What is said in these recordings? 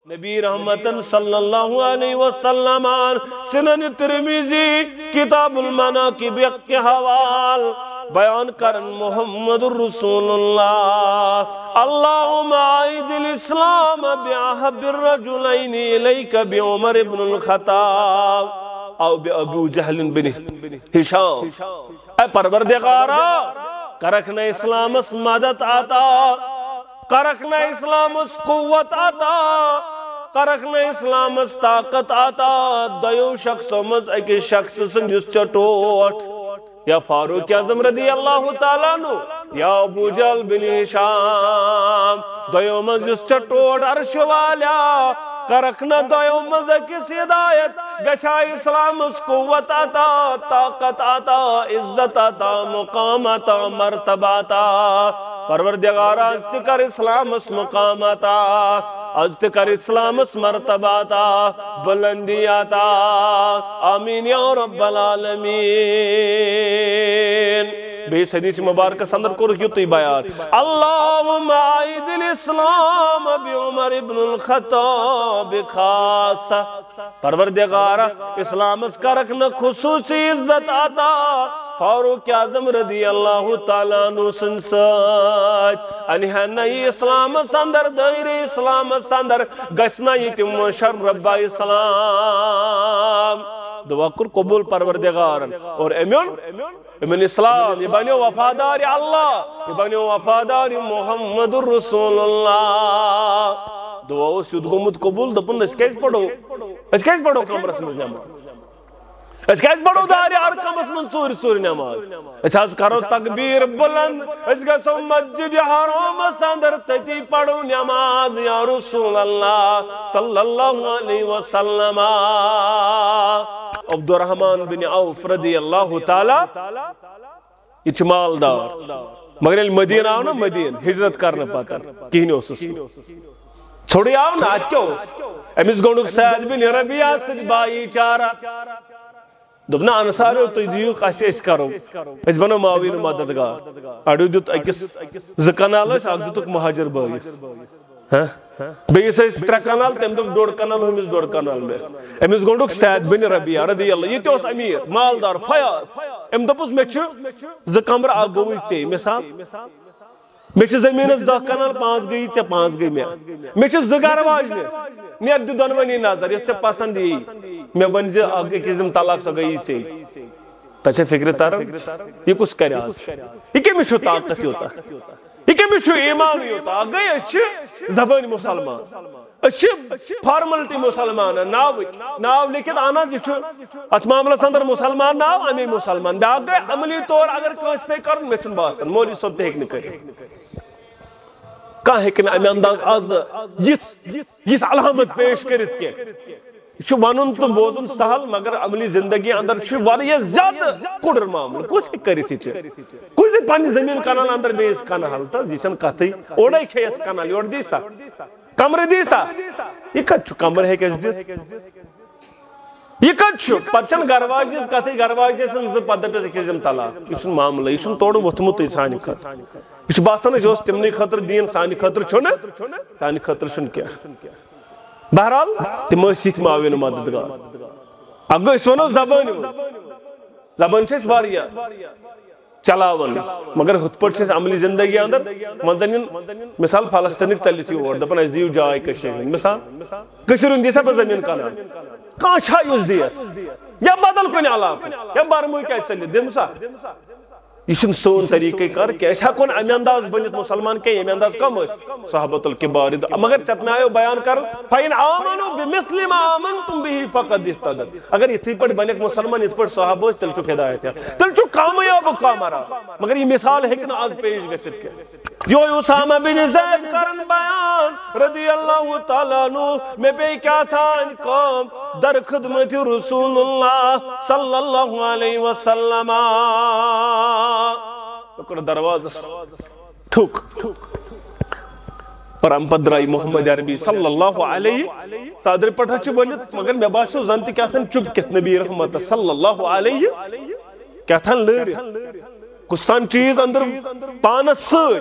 نبی رحمتن صلی اللہ علیہ وسلم سنن ترمیزی کتاب المناقب کے حوال بیان کرن محمد رسول اللہ اللہم عائد الاسلام بأحب الرجلین الیک بعمر بن الخطاب او بأبو جہل بن ہشام اے پروردگارا کرکنا اسلام اس مدد آتا کرکنا اسلام اس قوت آتا کرکنا اسلام اس طاقت آتا دیو شخص مز اکی شخص سنجس چٹوٹ یا فاروق اعظم رضی اللہ تعالیٰ عنہ یا ابو جہل بن ہشام دیو مز جس چٹوٹ عرش والا کرکنا دیو مز کس ہدایت گچھا اسلام اس قوت آتا طاقت آتا عزت آتا مقام آتا مرتبہ آتا پروردگار ازت کر اسلام اس مقام آتا ازت کر اسلام اس مرتبہ آتا بلندی آتا آمین یا رب العالمین بیس حدیث مبارکہ سندر کو رکھیو بیان اللہم عائد الاسلام بعمر ابن الخطاب خاصا پروردگار اسلام اس کا رکھنا خصوصی عزت آتا فاروق اعظم رضی اللہ تعالیٰ عنہ سنسات انہانا یہ اسلام سندر دائر اسلام سندر گسنا یہ تم مشرب اسلام دعا کر قبول پروردگار اور امن اسلام یہ بنیو وفادار اللہ یہ بنیو وفادار محمد رسول اللہ دعا اس یود گمت قبول دپن اس کیس پڑھو کمرس مجھ نماز اس کیس پڑھو داری ارکم اس من سوری نماز اس حض کرو تکبیر بلند اس کا سو مسجد حرام سندر تیتی پڑھو نماز یا رسول اللہ صلی اللہ علیہ وسلم عبدالرحمن بن عوف رضی اللہ تعالی یہ چمال دار مگر مدینہ آو نا مدینہ ہجرت کرنا پاتا کہنے ہو سسو چھوڑی آو نا آج کیا ہو امیس گونڈک سید بن ربیہ سج بائی چارا دبنا انصار تو دیو کاسی اس کرو اس بنا معاوین مددگار اڑو دیت اکس زکنال اس اگ دیتک مہاجر بائیس بیس اس ترہ کنال تم دب ڈوڑ کنال ہمیس ڈوڑ کنال میں امیس گونڈک سید بن ربیہ رضی اللہ یہ تیوس امیر مالدار فیاض ام دپوس میں چھو زکمر آگ گوئی چی مثال میں چھو زمین اس 10 کنال 5 گئی چی 5 گئی میں چھو زگار واج میں نیت دی دونونی نظر یہ چھو پسند ہی میں بنجھے آگے کس دم طلاق سا گئی چی تاچھے فکر تارا یہ کس کرے آز یہ کہ میں چھو طاقت ہوتا یہ کہ میں چھو ایمان ہوتا آگے اچھے زبانی مسلمان اچھے فارملٹی مسلمان ناو لیکن آنا جی چھو اتمام لسندر مسلمان ناو امی مسلمان آگے عملی طور اگر کوئی پہ کرن میں چھن باسن مولی صبح ایک نکرے کہاں ہے کہ امی انداز آز یہ علامت پیش کرت کے شو ونن تو بوزن سہل مگر عملی زندگی اندر شو واریہ زیادہ کڑر معامل کچھ ہی کری تھی کچھ دی پانی زمین کنال اندر بیس کنال تا زیچن کہتی اوڑائی کھیس کنال اوڑ دیسا کمر دیسا یہ کچھ کمر ہے کس دیت یہ کچھ پچن گرواجیس کہتی گرواجیس انزر پدر پیس اکیزم طلاق یہ معاملہ یہ توڑ وطمت سانی خطر یہ باسانا جو تمنی خطر دین سانی خطر چھونا سانی خطر چھن کیا بہرحال تم سیت معاوین مددگار اگو اس ونو زبان چھس واریہ چلاون مگر ہت پٹ چھس عملی زندگی اندر منزنین مثال فلسطینک چلیتی اور دپن اس دیو جائے کشیرین مثال کشیرین دیسا پر زمین کانا کان چھائی اس دیس یا بدل کنی علاق یا بارموی کیا چلی دی مثال یہ سون طریقہ کر کہ اس حقون امی انداز بنیت مسلمان کے امی انداز کم اس صحابت الکبار مگر چت میں آئیو بیان کر فَإِنْ آمَنُوا بِمِثْلِ مَا آمَنْتُمْ بِهِ فَقَدْ اِهْتَدَتْ اگر یہ تھی پڑھ بنیک مسلمان یہ پڑھ صحابہ تل چک ہدایت ہے تل چک کامیاب کامرا مگر یہ مثال ہے کہ آج پیش گسد کے جو اسامہ بن زید کرن بیان رضی اللہ تعالیٰ عنہ میں بے کیا تھا ان قوم در خدمت رسول اللہ صلی اللہ علیہ وسلم دروازہ ٹھوک اور ہم پدرائی محمد عربی صلی اللہ علیہ صادر پٹھا چھو بلیت مگر میں باشو زنتی کیا تھا چپ کت نبی رحمت صلی اللہ علیہ کیا تھا لر کستان چیز اندر پانس سر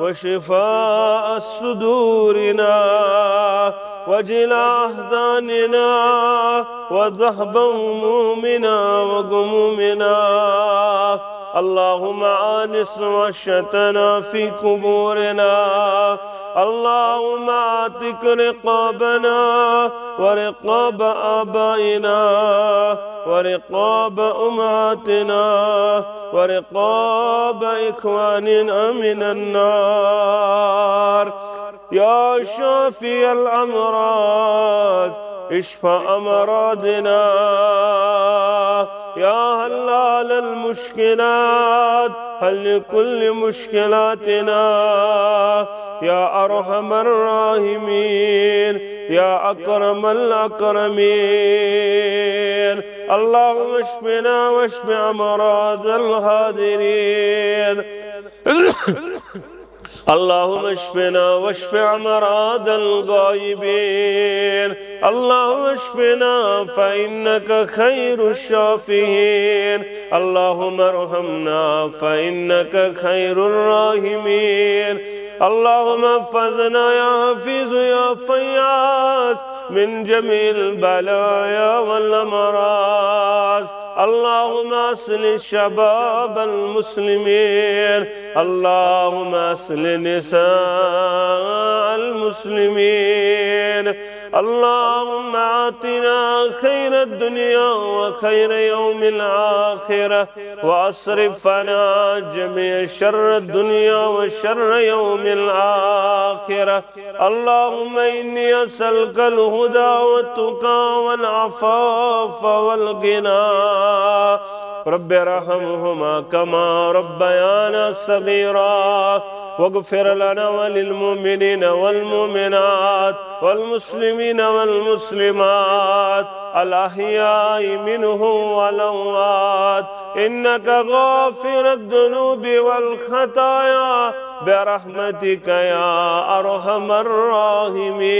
وشفاء صدورنا وجلاء أحزاننا وذهب همومنا وغمومنا. اللهم آنس وحشتنا في قبورنا. اللهم اعتق رقابنا ورقاب آبائنا ورقاب أمهاتنا ورقاب إخواننا من النار. يا شافي الأمراض اشفى أمراضنا. يا حلال المشكلات حل كل مشكلاتنا. يا أرحم الراحمين يا أكرم الأكرمين. اللهم اشفنا واشف أمراض الحاضرين. اللهم اشفنا واشف أمراض الغائبين. اللهم اشفنا فإنك خير الشافين. اللهم ارحمنا فإنك خير الراحمين. اللهم احفظنا يا حفيظ يا فياض من جميع البلايا والأمراض. اللهم أصلح شباب المسلمين. اللهم أصلح نساء المسلمين. اللهم آتنا خير الدنيا وخير يوم الآخرة وأصرف عنا جميع شر الدنيا وشر يوم الآخرة. اللهم إني أسألك الهدى والتقى والعفاف والغنى. رب ارحمهما كما ربيانا صغيرا. واغفر لنا وللمؤمنين والمؤمنات والمسلمين والمسلمات الأحياء منهم والأموات إنك غافر الذنوب والخطايا برحمتك يا أرحم الراحمين.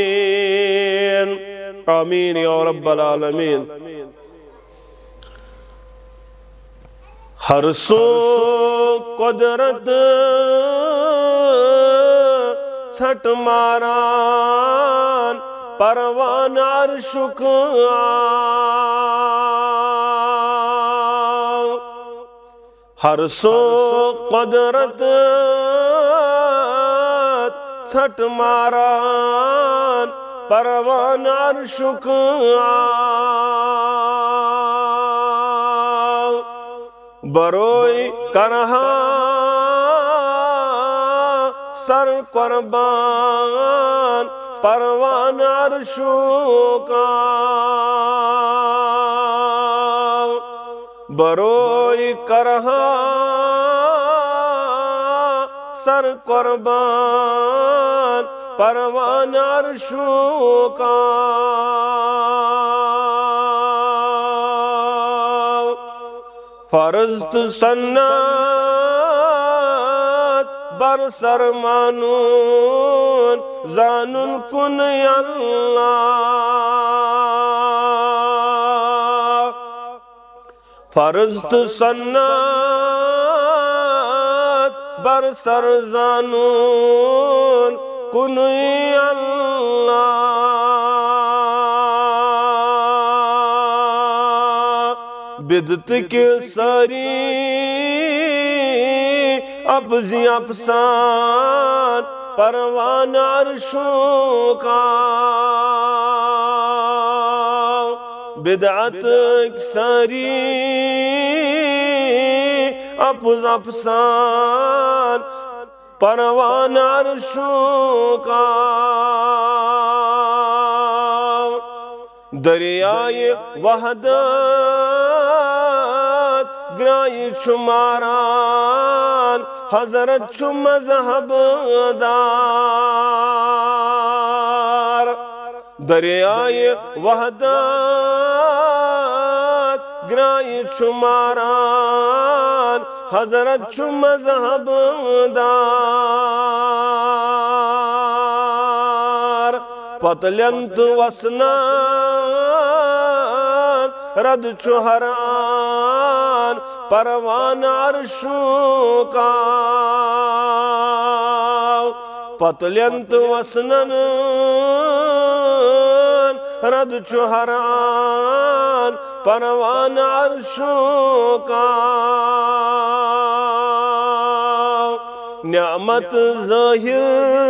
آمين يا رب العالمين. ہر سو قدرت چھٹ ماران پروان عرشک ہر سو قدرت چھٹ ماران پروان عرشک بروئی کرہا سر قربان پروان عرشوں کا بروئی کرہا سر قربان پروان عرشوں کا فرض تو سنت بر سر مانون زانن کن اللہ فرض تو سنت بر سر زانون کن اللہ بدت کے ساری ابزی افسان پروان عرشوں کا بدعت ساری ابز افسان پروان عرشوں کا دریائے وحدت گرائی شماران حضرت چو مذہب دار دریائے وحدت گرائی شماران حضرت چو مذہب دار پتلنت وسنان رد چہران پروان عرشوں کا پتلین تو وسنن رد چہران پروان عرشوں کا نعمت ظاہر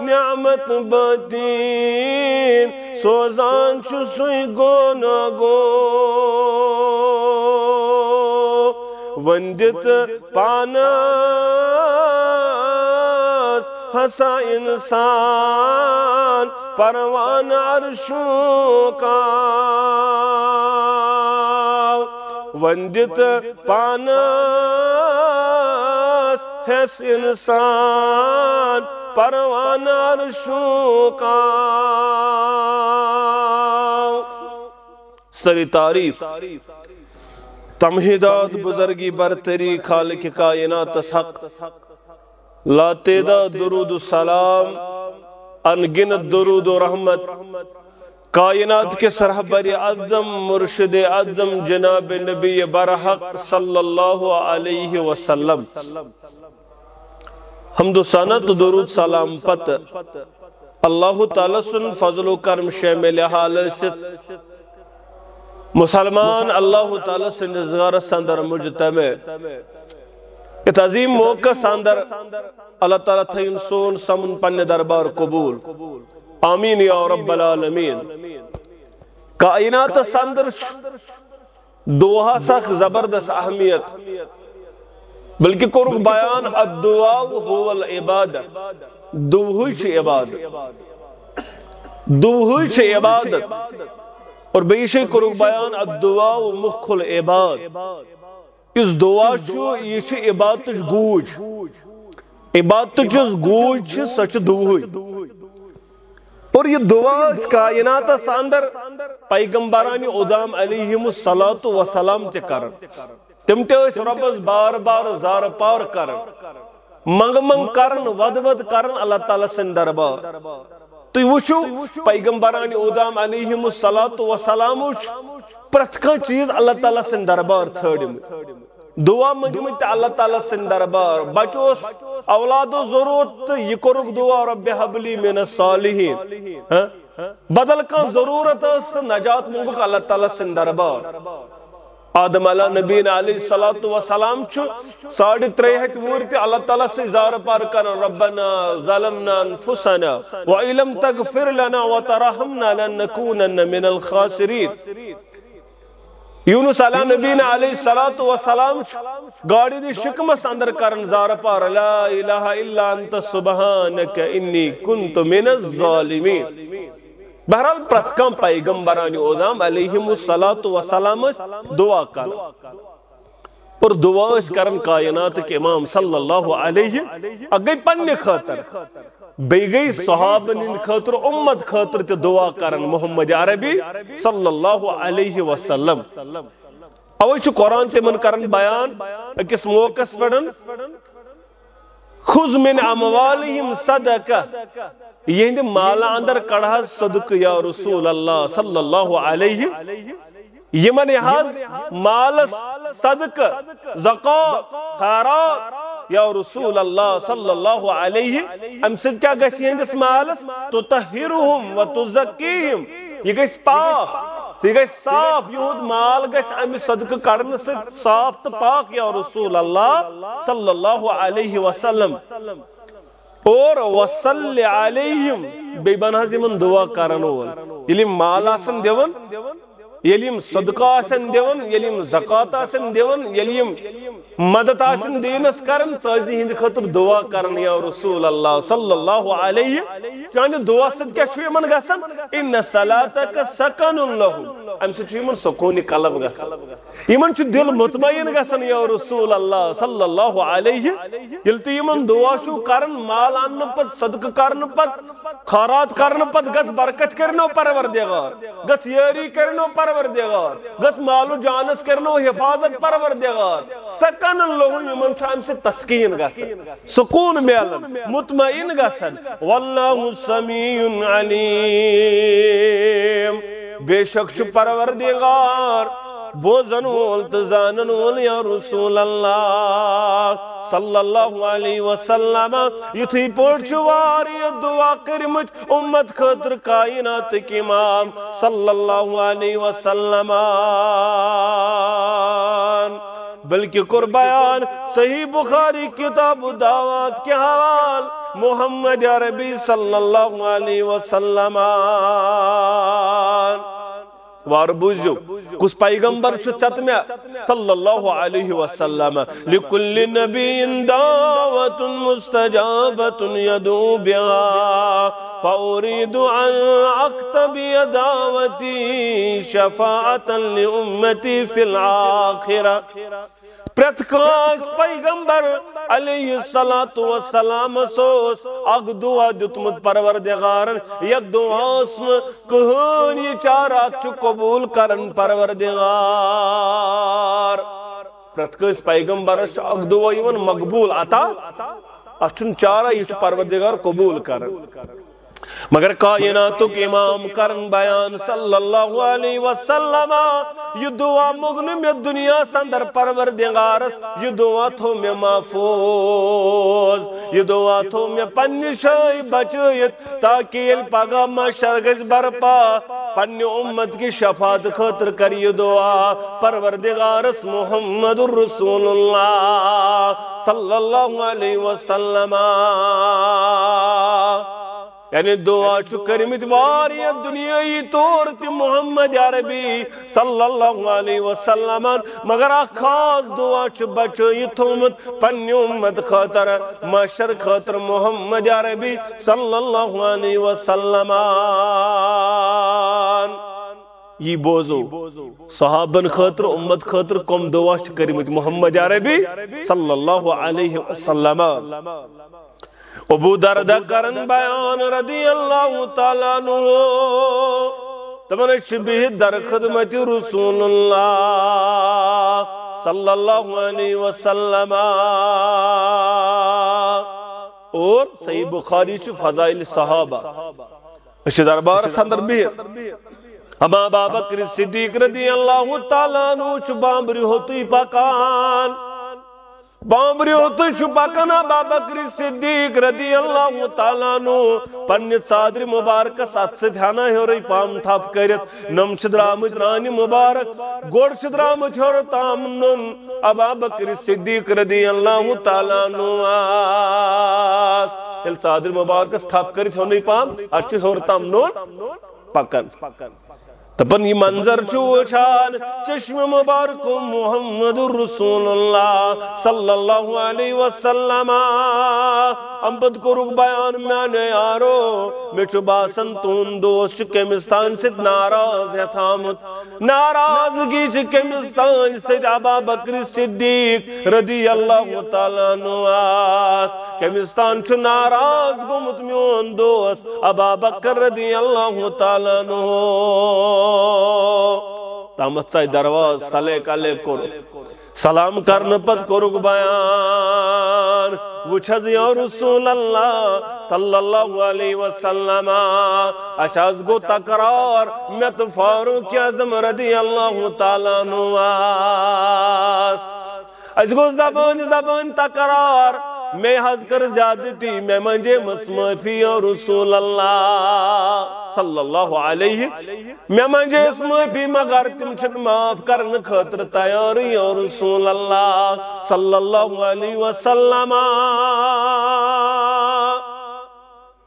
نعمت باطین سوزان چھو سوئی گونا گو وندت پانس ہسا انسان پروان عرشوں کا وندت پانس ہس انسان پروان عرشوں کا سری تعریف تمہیدات بزرگی برتری خالق کائنات حق لا تعداد درود السلام انگنت درود و رحمت کائنات کے سرحبر اعظم مرشد اعظم جناب نبی برحق صلی اللہ علیہ وسلم حمد و ثنا درود سلام پت اللہ تعالیٰ سن فضل و کرم شامل حالت مسلمان اللہ تعالیٰ سے نظار سندر مجتمع ات عظیم موقع سندر اللہ تعالیٰ تھین سون سمن پن دربار قبول آمین یا رب العالمین کائنات سندر دعا سخ زبردست اہمیت بلکہ کرک بیان الدعاء هو العبادت دعوی چھ عبادت دعوی چھ عبادت اور بیشی کرک بیان الدعاء مخ العباد اس دعا چھو یہ چھ عبادت گوج عبادت چھ گوج چھ سچ دعوی اور یہ دعا اس کائنات ساندر پیغمبرانی ادام علیہم الصلاة والسلام تے کرن تم تے اس ربز بار بار زار پار کرن منگ منگ کرن ود ود کرن اللہ تعالیٰ سن دربار تو وچھو پیغمبرانی ادام علیہم الصلاة والسلام پرتکا چیز اللہ تعالیٰ سن دربار چھڑم دعا منگمت اللہ تعالیٰ سن دربار بچوس اولاد و ضرورت یہ کرک دعا رب حبلی من الصالحین بدل کا ضرورت است نجات منگو اللہ تعالیٰ سن دربار آدم علیہ نبی علیہ السلام چھو 3.5 وورتی اللہ تعالیٰ سے زار پار کرن ربنا ظلمنا انفسنا وَإِلَمْ تَغْفِرْ لَنَا وَتَرَحَمْنَا لَنَّكُونَنَّ مِنَ الْخَاسِرِينَ یونس علیہ نبی علیہ السلام گاڑی دی شکمس اندر کرن زار پار لا الہ الا انت سبحانک انی کنت من الظالمین بہرحال پرتکم پیغمبرانی ادام علیہم السلام دعا کر اور دعا اس کرن کائنات کے امام صلی اللہ علیہ اگئی پنی خاطر بے گئی صحابن خاطر امت خاطر تے دعا کرن محمد عربی صلی اللہ علیہ وسلم اوئی چھو قرآن تے من کرن بیان کس موقع پڑھن خُذ من اموالہم صدقہ یہ ہندی مالا اندر کڑھا صدق یا رسول اللہ صلی اللہ علیہ یہ من یہاز مال صدق زکاة خیرات یا رسول اللہ صلی اللہ علیہ ام صد کیا گسی ہندس مال تطہرہم و تزکیہم یہ گئی پاک یہ گئی صاف یہود مال گئی امی صدق کرنے سے صاف تو پاک یا رسول اللہ صلی اللہ علیہ وسلم اور وصل علیہم بے بنازی من دعا کرنول یلیم مال آسن دیون یلیم صدقہ آسن دیون یلیم زکاة آسن دیون یلیم مدد آسن دینس کرن تازی ہند خطر دعا کرن یا رسول اللہ صلی اللہ علیہ چاہنے دعا صد کیا چھوئے من گسن ان صلاتک سکن لہم ام سے چھوئے من سکونی قلب گسن ایمن چھو دل مطمئن گسن یا رسول اللہ صلی اللہ علیہ یلتی ایمن دعا شو کرن مال آن پت صدق کرن پت خارات کرن پت گس برکت کرنو پروردگار گس یاری کرنو پروردگار گس مالو جانس کرنو حفاظت پروردگار سکن لہم ایمن چھو ام سے تسکین گسن سکون میلن مطمئن گسن واللہ سمیع علیم بے شک چھو پروردگار بوزن وول تزانن وول یا رسول اللہ صلی اللہ علیہ وسلم یتھی پوچھ واری دعا کرمت امت خطر کائنات کی امام صلی اللہ علیہ وسلم بلکہ قربان صحیح بخاری کتاب دعوات کے حوال محمد عربی صلی اللہ علیہ وسلم وار بوزیو کس پیغمبر چھو چتمیا صلی اللہ علیہ وسلم لکل نبی دعوت مستجابت یدعو بها فأريد أن أكتبي دعوتي شفاعة لأمتي في الآخرة پرتکاس پیغمبر علیہ السلام سوس اگ دعا دتمت پروردگارن یک دعا اسم کہن یہ چارات چو قبول کرن پروردگار پرتکاس پیغمبر اگ دعا یون مقبول عطا اچھن چارہ یہ پروردگار قبول کرن مگر کائناتو کے امام کرن بیان صلی اللہ علیہ وسلم یہ دعا مغنم یہ دنیا سندر پروردگارس یہ دعا تھو میں محفوظ یہ دعا تھو میں پنی شائی بچیت تاکہ یہ پاگا مشرگز برپا پنی امت کی شفاعت خطر کری دعا پروردگارس محمد الرسول اللہ صلی اللہ علیہ وسلم یعنی دعا چو کرمت واریت دنیای طور تی محمد عربی صلی اللہ علیہ وسلم مگر خاص دعا چو بچوئی تھومت پنی امت خاطر معاشر خاطر محمد عربی صلی اللہ علیہ وسلم یہ بوزو صحابن خاطر امت خاطر کم دعا چو کرمت محمد عربی صلی اللہ علیہ وسلم ابو دردہ کرن بیان رضی اللہ تعالیٰ عنہ تمن شبیہ در خدمت رسول اللہ صلی اللہ علیہ وسلم اور صحیح بخاری چو فضائل صحابہ اسی دربار سندر بھی اما ابا بکر صدیق رضی اللہ تعالیٰ عنہ چو بامبری ہوتی پاکان بامبری ہوتا شپاکن ابا بکر صدیق رضی اللہ تعالیٰ عنہ پنی صادر مبارک ساتھ سے دھیانا ہے اور پام تھاپ کرت نم شدرامت رانی مبارک گوڑ شدرامت ہے اور تامنن ابا بکر صدیق رضی اللہ تعالیٰ عنہ تل صادر مبارک تھاپ کرت ہے پام اچھی ہے اور تامنن پکن تپن یہ منظر چوچان چشم مبارک محمد الرسول اللہ صلی اللہ علیہ وسلم امبد کو رک بیان میں نے یارو میں چو باسن تون دوست کمستان سے ناراض ہے تھامت ناراضگی کمستان سے ابا بکر صدیق رضی اللہ تعالیٰ عنہ کمستان چو ناراض گمت میون دوست ابا بکر رضی اللہ تعالیٰ عنہ تامت سائی درواز صلی کالے کرو سلام کرن پت کرو بیان وچھز یا رسول اللہ صلی اللہ علیہ وسلم اشاز گو تقرار میت فاروق اعظم رضی اللہ تعالیٰ عنہ اش گو زبان تقرار میں حض کر زیادتی میں منجے مسمفی یا رسول اللہ صلی اللہ علیہ میں منجے اسمفی مگر تم چھن معاف کرن خطر تیار یا رسول اللہ صلی اللہ علیہ وسلم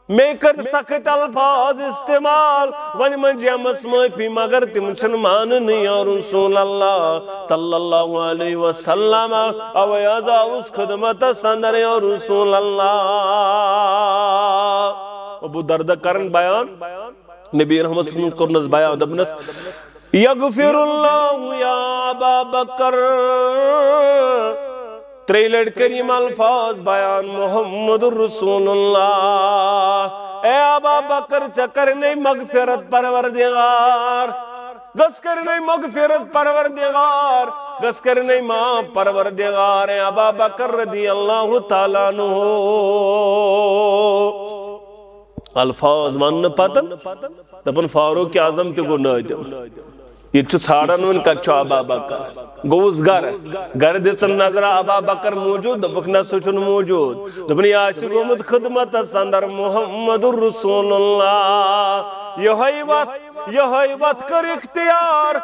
میں کر سخت الفاظ استعمال ون منجے مسمفی مگر تم چھن ماننی یا رسول اللہ صلی اللہ علیہ وسلم او یازا اس خدمت سندر یا رسول اللہ ابو دردہ کرن بیان نبی رحمت صلی اللہ علیہ وسلم کرنز بیان دبنس یغفر اللہ یا ابا بکر تریلڈ کریم الفاظ بیان محمد الرسول اللہ اے ابا بکر چکر نہیں مغفرت پروردگار گس کر نہیں مغفرت پروردگار گس کر نہیں ماں پروردگار اے ابا بکر رضی اللہ تعالیٰ عنہ الفاظ من پتن تپن فاروق اعظم تے گو نادم یہ ژھانڈان ون کت ابا بکر گوس گر دژن نظر ابا بکر موجود دپک نہ سہ چھُنہٕ موجود دوٚپُن یہِ آسہِ گوٚمُت خدمتس اندر محمد رسول اللہ یہوے وتھ کر اختیار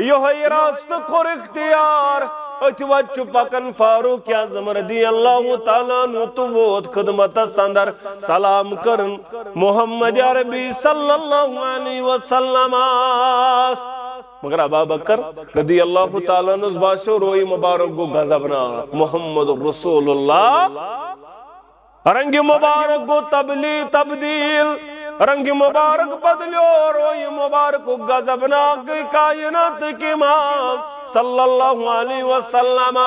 یہوے راستہٕ کوٚر اختیار اتھ وت چھُ پکان فاروق اعظم رضی اللہ تعالیٰ عنہ تہٕ ووت خدمتس اندر سلام کرن محمد عربی صلی اللہ علیہ وسلم مگر ابا بکر رضی اللہ تعالیٰ عنہ باسیو روئی مبارک گو غضبناک محمد رسول اللہ رنگ مبارک گو تبدیل رنگ مبارک بدلیو روئی مبارک گو غضبناک کائنات کی امام صلی اللہ علیہ وسلم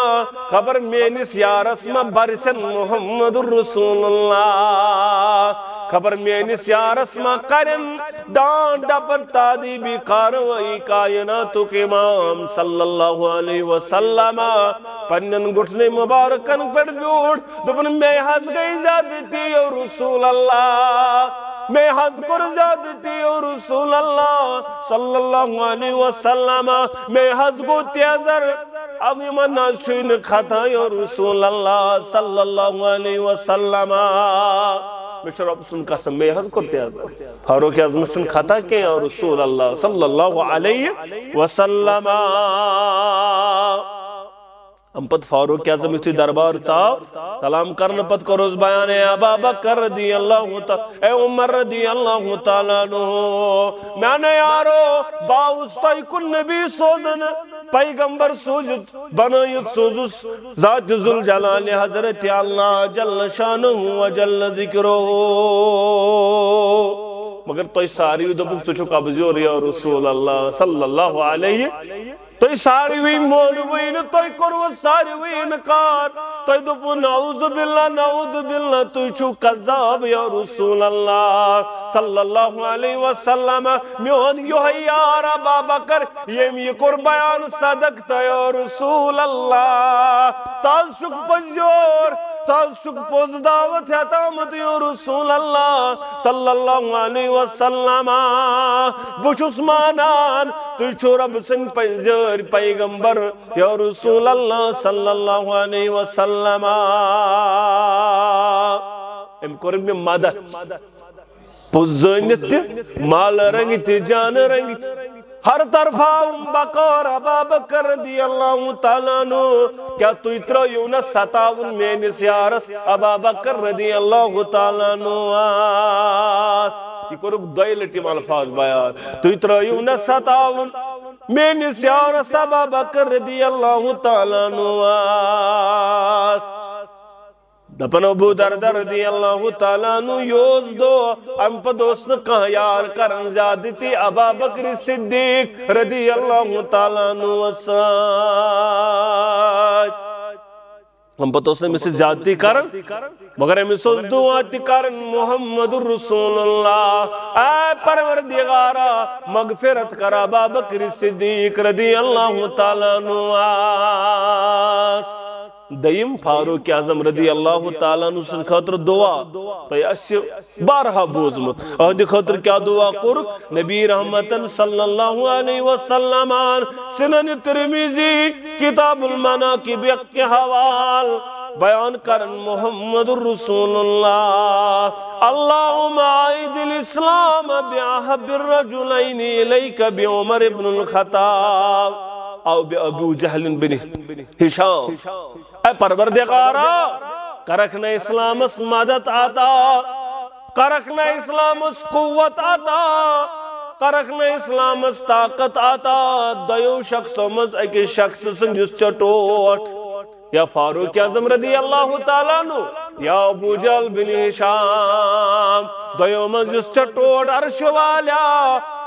خبر مینس یارس ما برسن محمد رسول اللہ خبر مینس یارس ما کرن ڈانٹ ڈپر تادیبی کاروائی کائناتو کے امام صلی اللہ علیہ وسلم پنن گھٹنے مبارکن پر بیوٹ دپن میں حض گئی زیادتی یا رسول اللہ میں حض کر زیادتی یا رسول اللہ صلی اللہ علیہ وسلم میں حض کو تیزر اب ایمان ناشوین خطا یا رسول اللہ صلی اللہ علیہ وسلم مشر رب سن قسم میں حض کرتے آزا فاروق اعظم سن خطا کہ یا رسول اللہ صلی اللہ علیہ وسلم ہم پت فاروق اعظم اسی دربار چاو سلام کرنا پت کروز بیان ہے ابا بکر رضی اللہ تعالیٰ اے عمر رضی اللہ تعالیٰ عنہ میں نے یارو باوستائی کن نبی سوزن پیغمبر سوجت بنایت سوزس ذات ذوالجلال حضرت اللہ جل شانہ و جل ذکرہ مگر توی ساری دبک تو چھو قبضیور یا رسول اللہ صلی اللہ علیہ توی ساری وی مولوین توی کرو ساری وی انکار توی دپو نعوذ باللہ توی چھو قذاب یا رسول اللہ صلی اللہ علیہ وسلم میون یوہی یار ابا بکر یہ کر بیان صدقتا یا رسول اللہ تاز شک پزیور تاز شک پوز دعوت ہے تامت یا رسول اللہ صلی اللہ علیہ وسلم بچ عثمانان تو چھو رب سن پزیر پیغمبر یا رسول اللہ صلی اللہ علیہ وسلم ام کرم میں مدد پوزنیت مال رنگت جان رنگت ہر طرفا بکار ابا بکر رضی اللہ تعالیٰ عنہ کیا تو اترا یونا ستاون میں نسیارس ابا بکر رضی اللہ تعالیٰ عنہ یہ کرو دوئی لٹی الفاظ بیان تو اترا یونا ستاون میں نسیارس ابا بکر رضی اللہ تعالیٰ عنہ دپن ابو دردر رضی اللہ تعالیٰ عنہ یوز دو ام پا دوست کہاں یار کرن زیادتی ابا بکر صدیق رضی اللہ تعالیٰ عنہ وسائد ہم پا دوست نے میں سے زیادتی کرن مگر ہمیں سوز دعاتی کرن محمد رسول اللہ اے پروردگارا مغفرت کر ابا بکر صدیق رضی اللہ تعالیٰ عنہ دیم فاروق اعظم رضی اللہ تعالیٰ عنہ سن خاطر دعا تو یہ بارہا بوزمت اہدی خاطر کیا دعا کرک نبی رحمتن صلی اللہ علیہ وسلم سنن ترمیزی کتاب المناقب کے حوال بیان کرن محمد رسول اللہ اللہم عائد الاسلام بعہب الرجلین الیک بعمر ابن الخطاب او ابو جہل بن ہشام اے پروردگارا کرکنا اسلام اس مدد آتا کرکنا اسلام اس قوت آتا کرکنا اسلام اس طاقت آتا دیو شخص مز ایک شخص سنجس چٹوٹ یا فاروق اعظم رضی اللہ تعالیٰ عنہ یا ابو جہل بن ہشام دیو مز جس چٹوٹ عرش والا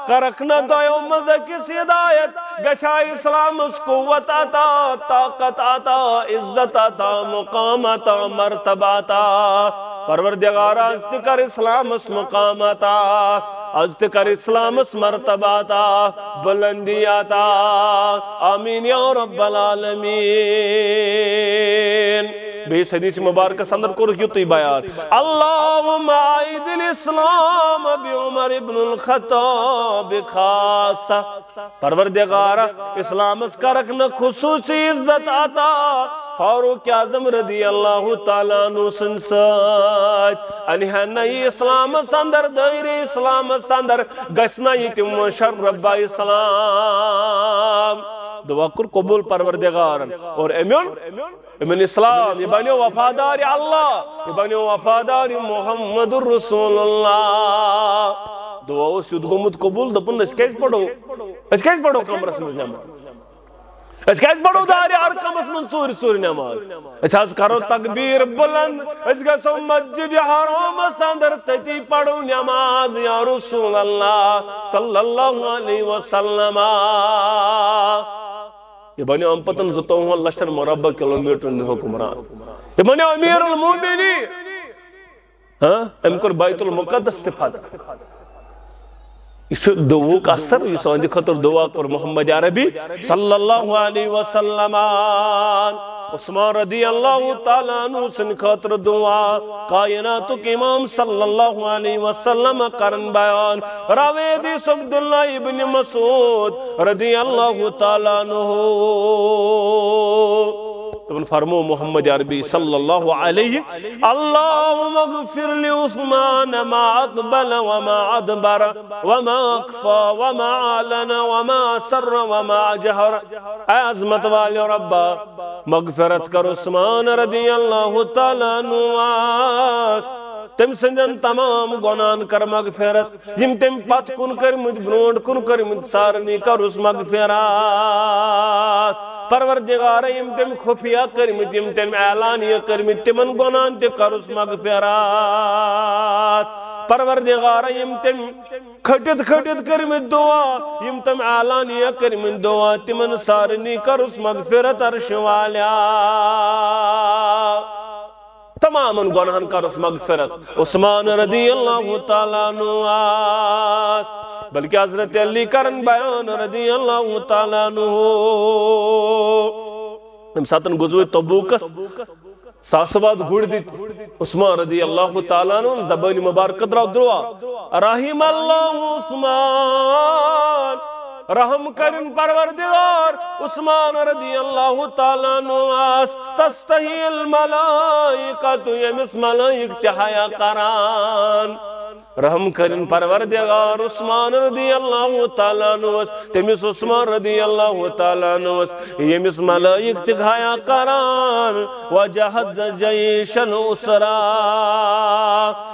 کرکنا دیو مزہ کس ہدایت گچھا اسلام اس قوت آتا طاقت آتا عزت آتا مقام آتا مرتبہ آتا پروردگارا ازد کر اسلام اس مقام آتا ازد کر اسلام اس مرتبہ آتا بلندی آتا آمین یا رب العالمین بیس حدیث مبارک سندر کو رکھیوتی بیان اللہم عائد الاسلام بعمر ابن الخطاب خاصا پروردگارہ اسلام اس کرکن خصوصی عزت عطا فاروق اعظم رضی اللہ تعالیٰ عنہ سنسات انہا نئی اسلام سندر دائر اسلام سندر گسنا یتم مشرب اسلام دعا کر قبول پروردگارن اور امن اسلام یہ بنیو وفادار اللہ یہ بنیو وفادار محمد الرسول اللہ دعا اس یدگمت قبول دپن اس کیس پڑھو کمرس میں نماز اس کیس پڑھو داری ارکمس من سوری نماز اس حض کرو تکبیر بلند اس گسو مسجد حرام سندر تتی پڑھو نماز یا رسول اللہ صلی اللہ علیہ وسلم یہ بنی امپتن زتوں لشر مربع کلومیٹر حکمران یہ بنی امیر المومنین امکر بیت المقدس تفاد اس دعوک اثر یہ سوندی خطر دعا کر محمد عربی صلی اللہ علیہ وسلم عثمان رضی اللہ تعالیٰ عنہ سن خطر دعا کائناتو کے امام صلی اللہ علیہ وسلم کرن بیان راویدی عبداللہ ابن مسعود رضی اللہ تعالیٰ عنہ تمن فرمو محمد عربی صلی اللہ علیہ اللہم اغفر لی عثمان ما اقبل وما ادبر وما اکفا وما عالن وما سر وما جہر اے عظمت والی ربا مغفرت کر عثمان رضی اللہ تعالیٰ عنہ تم سندن تمام گناہن کر مغفرت یم تم پت کن کرمت برونڈ کن کرمت سارنی کر اس مغفرات پروردگار یم تم خفیہ کرمت یم تم اعلانیہ کرمت تمن گناہن تے کر اس مغفرات پروردگار یم تم کھٹت کرمت دعا یم تم اعلانیہ کرمت دعا تمن سارنی کر اس مغفرت عرش والیا تمام گناہن کر اس مغفرت عثمان رضی اللہ تعالیٰ عنہ بلکہ حضرت علی کرن بیان رضی اللہ تعالیٰ عنہ ہم ساتن گزوی تبوکس ساسواد گھوڑ دیت عثمان رضی اللہ تعالیٰ عنہ زبانی مبارک دراؤ دروا رحم اللہ عثمان رحم کرن پروردگار عثمان رضی اللہ تعالیٰ عنہ تستحی الملائکہ تو یمس ملائک تحیا قرآن رحم کرن پروردگار عثمان رضی اللہ تعالیٰ عنہ تمس عثمان رضی اللہ تعالیٰ عنہ یمس ملائک تحیا قرآن وجہد جیشن اسرا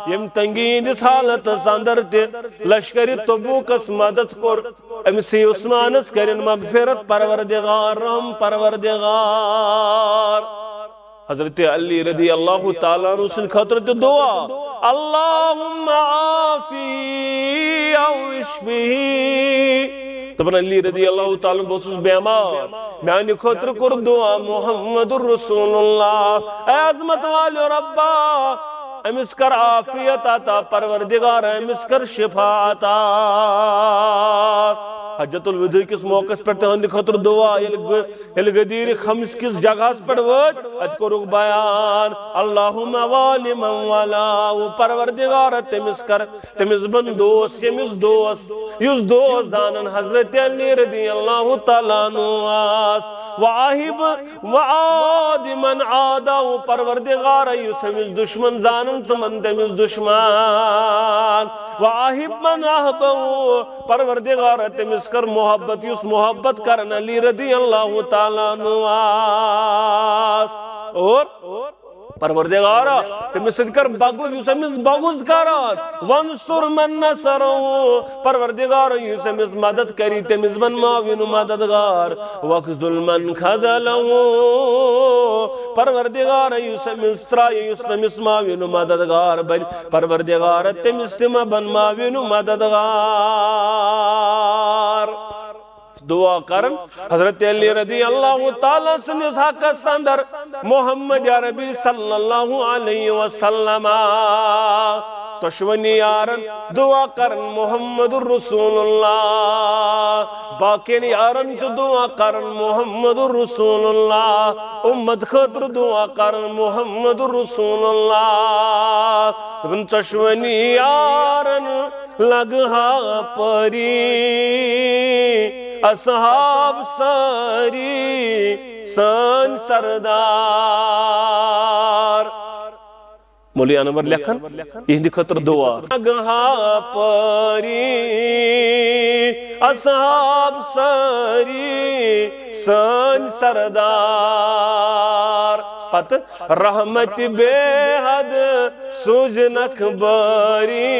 یم تنگین اس حالت ساندر تے لشکری تبوکس مدد کر امسی عثمانس کرن مغفرت پروردگار رحم پروردگار حضرت علی رضی اللہ تعالیٰ عنہ سن خطرت دعا اللہم عافی او اشبہی تبن علی رضی اللہ تعالیٰ عنہ بسوس بیمار میں خطر کر دعا محمد الرسول اللہ اے عظمت والی ربا امس کر عافیت آتا پروردگار امس کر شفا آتا حجت الوداع کس موقع پر تہند خطر دعا یل غدیر خمس کس جگہ پر وچ اذکرک بیان اللہم والی من والا پروردگار تمس کر تمس بن دوست یمس دوست یس دوست دانن حضرت علی رضی اللہ تعالیٰ عنہ واہب وعاد من عادا پروردگار یس ہمس دشمن زانن تمن تمس دشمن واہب من احبو پروردگار تمس کر محبت یس محبت کرن علی رضی اللہ تعالیٰ عنہ اور پروردگارہ تمس کر بغض یس امس بغض کران وانصر من نصرو پروردگار یس امس مدد کری تمس بن معاون مددگار وخذل من خذلو پروردگار یس امس ترائی یس تمس معاون مددگار بن پروردگار تمس تم بن معاون مددگار دعا کرن حضرت علی رضی اللہ تعالیٰ سنس حق سندر محمد عربی صلی اللہ علیہ وسلم تشونی یارن دعا کرن محمد رسول اللہ باقین یارن تو دعا کرن محمد رسول اللہ امت خطر دعا کرن محمد رسول اللہ تشونی یارن لگہا پری اصحاب ساری سن سردار مولی انور لکھن یہ خطر دعا لگہا پری اصحاب ساری سن سردار پت رحمت بے حد سوجنک باری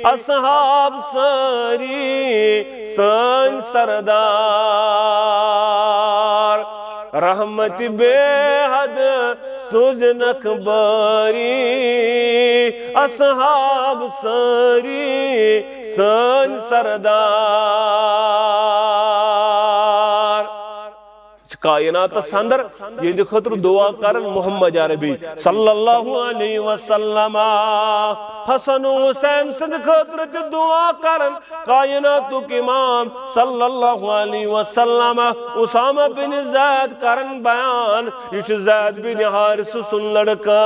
اصحاب ساری سن سردار رحمت بے حد سوجنک باری اصحاب ساری سن سردار کائنات سندر یہ خطر دعا کرن محمد عربی صلی اللہ علیہ وسلم حسن حسین سند خطر دعا کرن کائنات امام صلی اللہ علیہ وسلم اسامہ بن زید کرن بیان یہ زید بن حارث سن لڑکا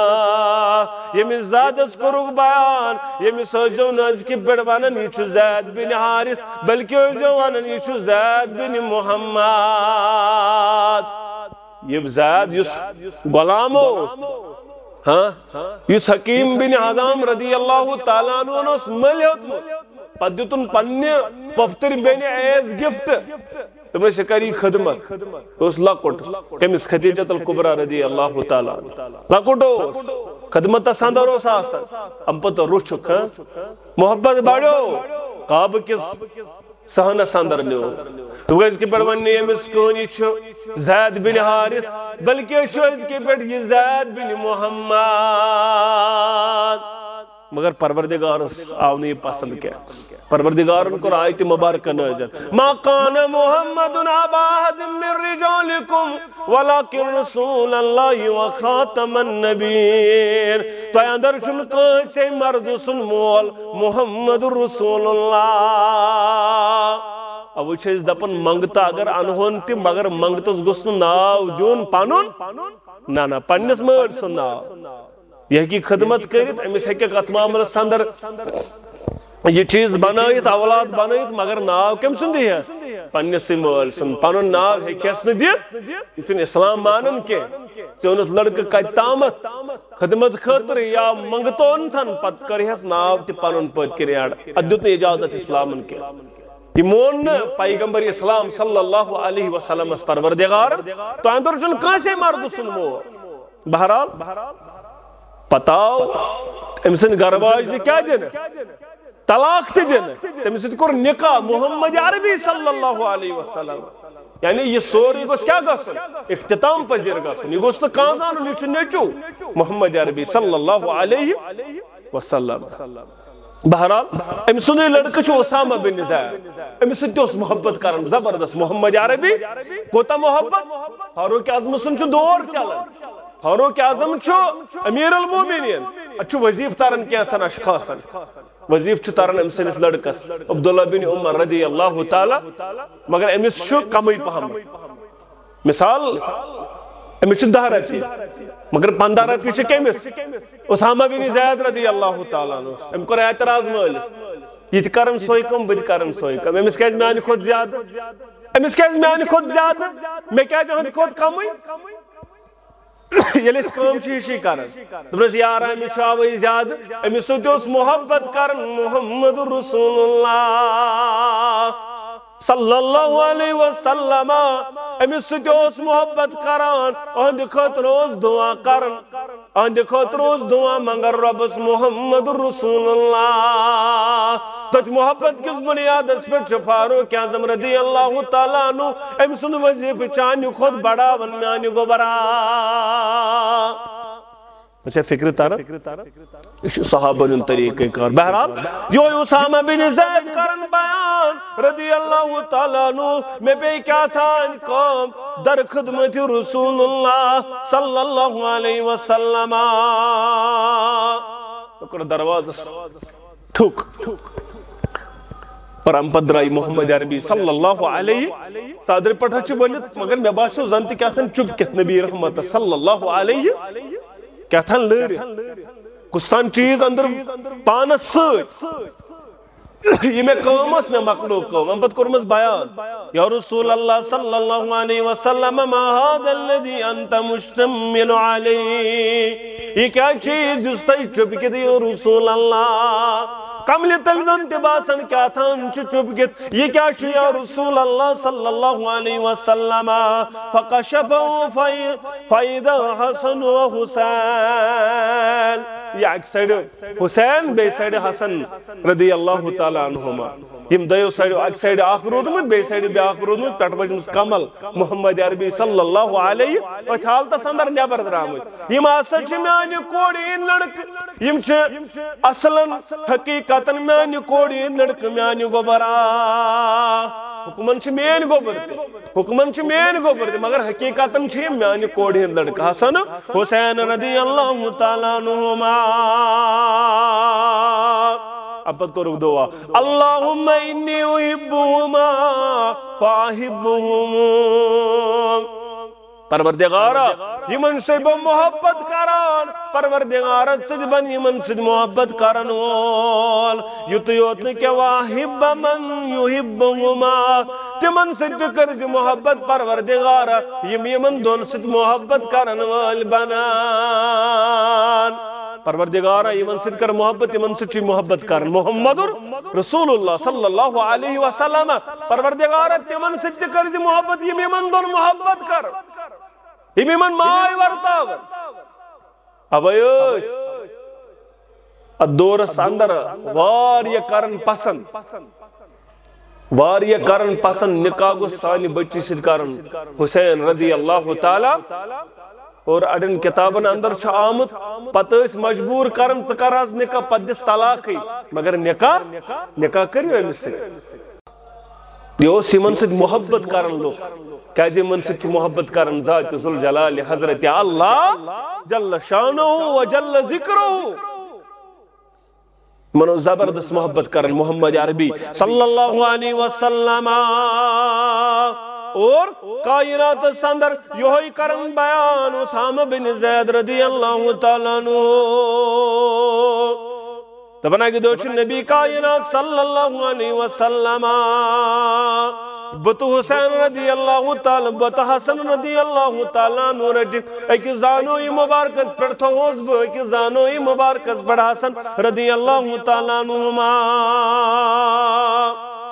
یہ زید اس کرک بیان یہ سجو نز کی بڑوانن یہ زید بن حارث بلکہ جوانن یہ زید بن محمد یہ زید یس غلام یس حکیم بن حضام رضی اللہ تعالیٰ عنہ اس ملیت پدیتن پنی پفتر بین عیز گفت تمہیں شکری خدمت اس لکٹ کمیس خدیجت الکبرى رضی اللہ تعالیٰ لکٹ اس خدمت سندر اس آسن ام پتہ روچک محبت بڑھو قاب کس سہنہ سندر لیو تو اس کی پڑھوانی یہ مسکونی چھو زید بن حارث بلکہ چھو اس کی پڑھ یہ زید بن محمد مگر پروردگار آؤ نہیں پسند کیا پروردگار ان کو آیت مبارکہ نازل ما قان محمد عباد من رجالکم ولیکن رسول اللہ وخاتم النبیین تو اندر شن کیسے مرد سن مول محمد رسول اللہ اب وچھ اس دپن منگتا اگر انہون تی مگر منگتس گسن ناو دیون پانون نا پنس مرد سن ناو یہ کی خدمت کرت امیس ہے کہ معاملہ سندر یہ چیز بنائیت اولاد بنائیت مگر ناو کم سن دی ہے پنس مول سن پانون ناو ہے کیس نے دیت یہ اسلام مانن کے چونت لڑک کت تامت خدمت خطر یا منگتون تھن پت کری ہے ناو تی پانون پت کری ادیت نے اجازت اسلامن کے یہ مون پیغمبر اسلام صلی اللہ علیہ وسلم اس پروردگار تو اندر چون کیسے مرد سن مول بہرحال پتاو امسن گرواج دی کیا دینا طلاق تی دینا تمسن کور نکاح محمد عربی صلی اللہ علیہ وسلم یعنی یہ سوری گوش کیا گسن اختتام پذیر گسن یہ گوش تو کانزان لیچو نیچو محمد عربی صلی اللہ علیہ وسلم بہرحال امسن لڑکہ چھو اسامہ بن زید امسن تیوس محبت کرن زبردست محمد عربی کوتا محبت فاروق اعظم سن چھو دور چلن فاروق اعظم چھو امیر المومنین اچھو وظیف تارن کیسن اشخاصن وظیف چھو تارن امسن اس لڑکس عبداللہ بن عمر رضی اللہ تعالی مگر امس چھو کمی پہم مثال امس چھو 10 رپی مگر 15 رپی چھو کیمس اسامہ بن زید رضی اللہ تعالی ام کو اعتراض مالس یہ کرن سوئی کم بد کرن سوئی کم امس کیز میانی خود زیادہ امس کیز میانی خود زیادہ میں کیز ہند خود کمی یلی اس کام چیشی کرن دبرس یار امی چاوئی زیادہ امی سوتیوس محبت کرن محمد رسول اللہ صلی اللہ علیہ وسلم امی سوتیوس محبت کرن اہند خطروز دعا کرن اہند خطروز دعا منگر ربس محمد رسول اللہ تج محبت کس بنیاد اس پر فاروق اعظم رضی اللہ تعالیٰ عنہ ام سن وظیف چانی خود بڑا ون میانی گبرا اچھا فکر تارا اس صحابہ ان طریقے کار بہرحال جو اسامہ بن زید کرن بیان رضی اللہ تعالیٰ عنہ میں بے کیا تھا انکام در خدمت رسول اللہ صلی اللہ علیہ وسلم دروازس ٹھک پرم پت درائی محمد عربی صلی اللہ علیہ صدر پٹھا چھ ولت مگر مے باسو زن تہ کیاتھن چپ کت نبی رحمت صلی اللہ علیہ کیاتھن لر کستان چیز اندر پانس سۭتۍ یہ میں قوم اس میں مخلوق قوم ہم پت کرمز بیان یا رسول اللہ صلی اللہ علیہ وسلم ما هذا الذي انت مشتمل علیہ یہ کیا چیز جس تی چپ کت یا رسول اللہ کمل تلزن تباسن کیا تھان چپ گت یہ کیا شو یا رسول اللہ صلی اللہ علیہ وسلم فقشفوا فائدہ حسن و حسین یہ ایک سائڈ حسین بے سائڈ حسن رضی اللہ تعالیٰ عنہما یم دیو سائڈ ایک سائڈ آخ رودمت بے سائڈ بے آخ رودمت پٹ وجمس کمل محمد عربی صلی اللہ علیہ و حالت سندر نیبر درامت یم آسا چھ میانی کوڑی ان لڑک یم چھ اصلا حقیقتاً میانی کوڑی ان لڑک میانی گوبرا حکمن چھ مین گوبر تے حکمن چھ مین گوبر تے مگر حقیقتاً چھ میانی کوڑی ان لڑک حسن حسین رضی اللہ تعالیٰ عنہما اب پت کرو دعا اللہم انی احبہما فاحبہم پروردگارا یمن سے بہ محبت کران پروردگارا سد بن یمن سد محبت کرن وول یت یوت کہ واحب من یحبہما تمن سد کر محبت پروردگارا یمن دون سد محبت کرن وول بنان پروردگارا یمن سد کر محبت یمن سد چی محبت کرن محمد رسول اللہ صلی اللہ علیہ وسلم پروردگارا تمن سد کر محبت یمن دون محبت کر یمن مائی ورتاو اویس الدورس اندر واریا کرن پسند نکاح گو سانی بچی سد کرن حسین رضی اللہ تعالی اور اڑن کتابن اندر چھ آمد پتہ اس مجبور کرن ثکراز نکاح پدس طلاقی مگر نکاح کریو امس سۭتۍ یہ اوس یمن سۭتۍ محبت کرن لوگ کیازِ یمن سۭتۍ چھُ محبت کرن ذات ذوالجلال حضرت اللہ جل شانہ و جل ذکرہ منو زبردست محبت کرن محمد عربی صلی اللہ علیہ وسلم اور کائنات سندر یہی کرن بیان اسامہ بن زید رضی اللہ تعالیٰ عنہ تبنا کی دوچ نبی کائنات صلی اللہ علیہ وسلم بت حسین رضی اللہ تعالیٰ بت حسن رضی اللہ تعالیٰ عنہ ایک زانوی مبارکس پر تھوز بو ایک زانوی مبارکس پر حسن رضی اللہ تعالیٰ عنہما